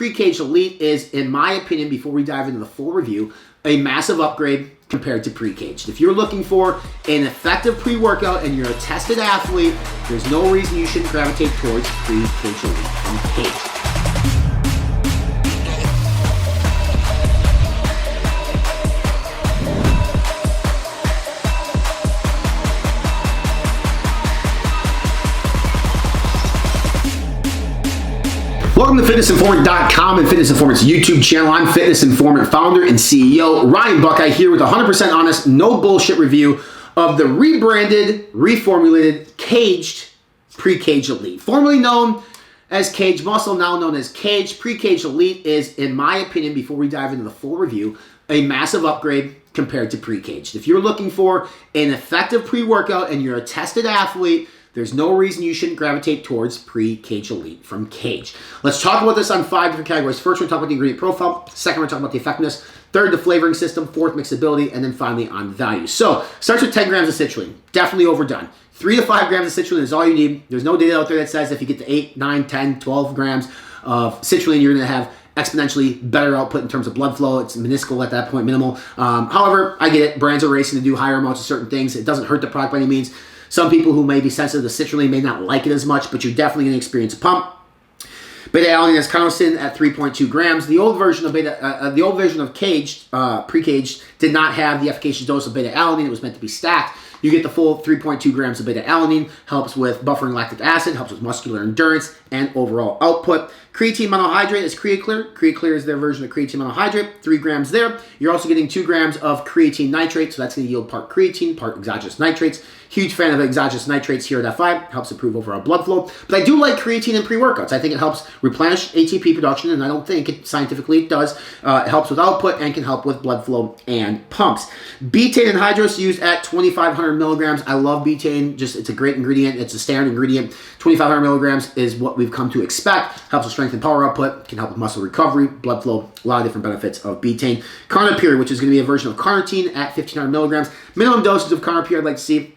Pre-Kaged Elite is, in my opinion, before we dive into the full review, a massive upgrade compared to Pre-Kaged. If you're looking for an effective pre-workout and you're a tested athlete, there's no reason you shouldn't gravitate towards Pre-Kaged Elite from Kaged. Welcome to FitnessInformant.com and Fitness Informant's YouTube channel. I'm Fitness Informant founder and CEO Ryan Buckeye here with a 100% honest, no bullshit review of the rebranded, reformulated, Kaged Pre-Kaged Elite. Formerly known as Kaged Muscle, now known as Kaged Pre-Kaged Elite is, in my opinion, before we dive into the full review, a massive upgrade compared to Pre-Kaged. If you're looking for an effective pre-workout and you're a tested athlete, there's no reason you shouldn't gravitate towards Pre-Kaged Elite from Kaged. Let's talk about this on 5 different categories. First, we're going to talk about the ingredient profile. Second, we're going to talk about the effectiveness. Third, the flavoring system. Fourth, mixability. And then finally, on value. So, starts with 10 grams of citrulline. Definitely overdone. 3 to 5 grams of citrulline is all you need. There's no data out there that says if you get to 8, 9, 10, 12 grams of citrulline, you're going to have exponentially better output in terms of blood flow. It's minuscule at that point, minimal. However, I get it. Brands are racing to do higher amounts of certain things. It doesn't hurt the product by any means. Some people who may be sensitive to citrulline may not like it as much, but you're definitely going to experience a pump. Beta-alanine is carnosine at 3.2 grams. The old version of Kaged, Pre-Kaged, did not have the efficacious dose of beta-alanine. It was meant to be stacked. You get the full 3.2 grams of beta-alanine, helps with buffering lactic acid, helps with muscular endurance, and overall output. Creatine monohydrate is Creaclear. Creaclear is their version of creatine monohydrate, 3 grams there. You're also getting 2 grams of creatine nitrate, so that's going to yield part creatine, part exogenous nitrates. Huge fan of exogenous nitrates here at F5, helps improve overall blood flow. But I do like creatine in pre-workouts. I think it helps replenish ATP production, and I don't think it scientifically it does. It helps with output and can help with blood flow and pumps. Betaine anhydrous used at 2,500 milligrams. I love betaine. It's a great ingredient. It's a standard ingredient. 2,500 milligrams is what we've come to expect. Helps with strength and power output. Can help with muscle recovery, blood flow. A lot of different benefits of betaine. Carnapure, which is going to be a version of carnitine at 1,500 milligrams. Minimum dosage of carnapure I'd like to see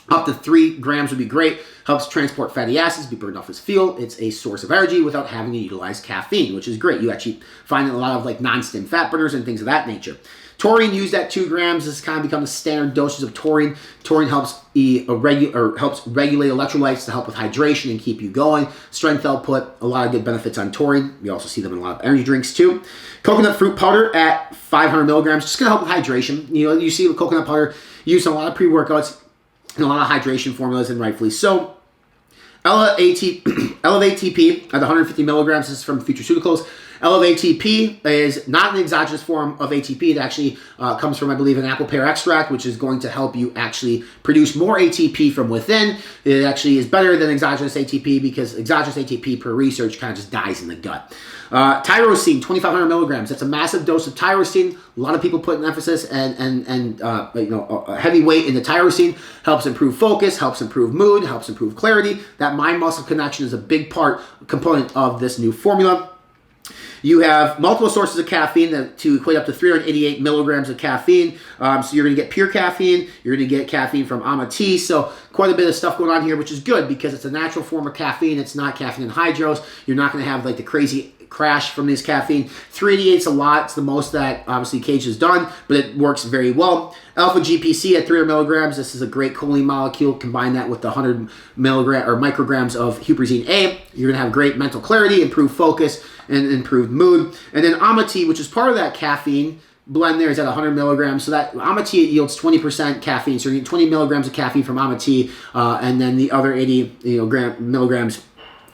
up to 3 grams would be great. Helps transport fatty acids, be burned off as fuel. It's a source of energy without having to utilize caffeine, which is great. You actually find a lot of like non-stim fat burners and things of that nature. Taurine used at 2 grams has kind of become the standard dosage of taurine. Taurine helps regulate electrolytes to help with hydration and keep you going. Strength output, a lot of good benefits on taurine. We also see them in a lot of energy drinks too. Coconut fruit powder at 500 milligrams, just going to help with hydration. You know, you see with coconut powder used in a lot of pre-workouts and a lot of hydration formulas, and rightfully so. Elevate ATP at 150 milligrams. This is from Futureceuticals. Elevate ATP is not an exogenous form of ATP. It actually comes from, I believe, an apple pear extract, which is going to help you actually produce more ATP from within. It actually is better than exogenous ATP because exogenous ATP, per research, kind of just dies in the gut. Tyrosine, 2,500 milligrams. That's a massive dose of tyrosine. A lot of people put an emphasis and a heavy weight in the tyrosine. Helps improve focus, helps improve mood, helps improve clarity. That mind-muscle connection is a big component of this new formula. You have multiple sources of caffeine to equate up to 388 milligrams of caffeine. So you're going to get pure caffeine. You're going to get caffeine from tea. So quite a bit of stuff going on here, which is good because it's a natural form of caffeine. It's not caffeine anhydrous. You're not going to have like the crazy crash from this caffeine. 388 is a lot. It's the most that obviously Kaged has done, but it works very well. Alpha GPC at 300 milligrams. This is a great choline molecule. Combine that with the 100 micrograms of huperzine A. You're going to have great mental clarity, improved focus, and improved mood. And then Amati, which is part of that caffeine blend there, is at 100 milligrams. So that Amati yields 20% caffeine. So you're getting 20 milligrams of caffeine from Amati, and then the other 80 milligrams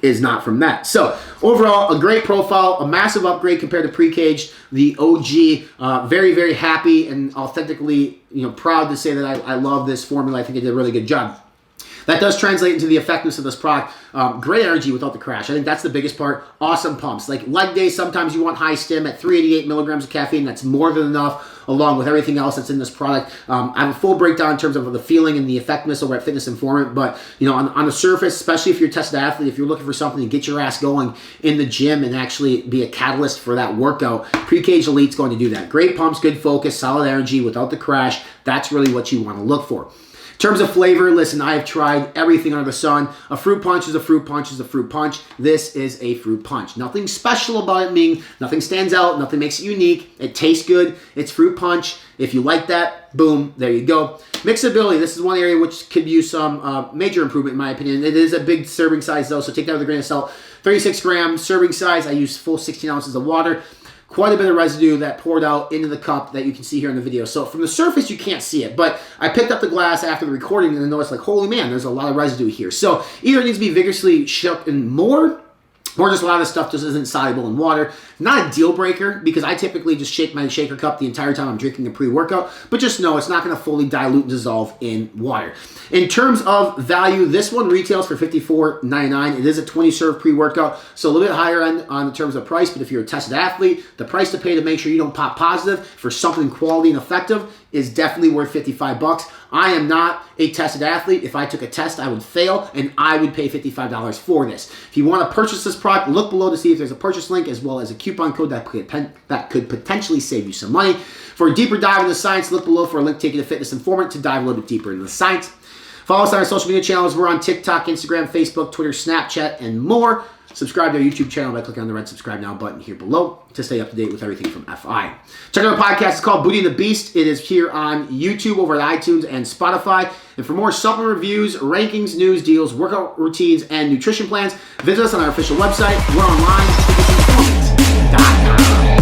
is not from that. So overall, a great profile, a massive upgrade compared to Pre-Kaged. The OG, very, very happy and authentically, proud to say that I love this formula. I think they did a really good job. That does translate into the effectiveness of this product. Great energy without the crash. I think that's the biggest part. Awesome pumps. Like leg day, sometimes you want high stim at 388 milligrams of caffeine. That's more than enough, along with everything else that's in this product. I have a full breakdown in terms of the feeling and the effectiveness over at Fitness Informant. But on the surface, especially if you're a tested athlete, if you're looking for something to get your ass going in the gym and actually be a catalyst for that workout, Pre-Kaged Elite's going to do that. Great pumps, good focus, solid energy without the crash. That's really what you want to look for. terms of flavor, listen, I have tried everything under the sun. A fruit punch is a fruit punch is a fruit punch. This is a fruit punch. Nothing special about it, meaning nothing stands out, nothing makes it unique. It tastes good. It's fruit punch. If you like that, boom, there you go. Mixability, this is one area which could use some major improvement in my opinion. It is a big serving size though, so take that with a grain of salt. 36 gram serving size. I use full 16 ounces of water. Quite a bit of residue that poured out into the cup that you can see here in the video. So from the surface, you can't see it, but I picked up the glass after the recording and I noticed like, holy man, there's a lot of residue here. So either it needs to be vigorously shook in more, or just a lot of stuff just isn't soluble in water. Not a deal breaker because I typically just shake my shaker cup the entire time I'm drinking a pre-workout, but just know it's not going to fully dilute and dissolve in water. In terms of value, this one retails for $54.99. It is a 20-serve pre-workout, so a little bit higher end on terms of price, but if you're a tested athlete, the price to pay to make sure you don't pop positive for something quality and effective is definitely worth $55. I am not a tested athlete. If I took a test, I would fail, and I would pay $55 for this. If you want to purchase this product, look below to see if there's a purchase link as well as a coupon code that could potentially save you some money. For a deeper dive into the science, look below for a link taking to Fitness Informant to dive a little bit deeper into the science. Follow us on our social media channels. We're on TikTok, Instagram, Facebook, Twitter, Snapchat, and more. Subscribe to our YouTube channel by clicking on the red subscribe now button here below to stay up to date with everything from FI. Check out our podcast. It's called Booty and the Beast. It is here on YouTube, over at iTunes and Spotify. And for more supplement reviews, rankings, news, deals, workout routines, and nutrition plans, visit us on our official website. We're online, fitnessinformant.com.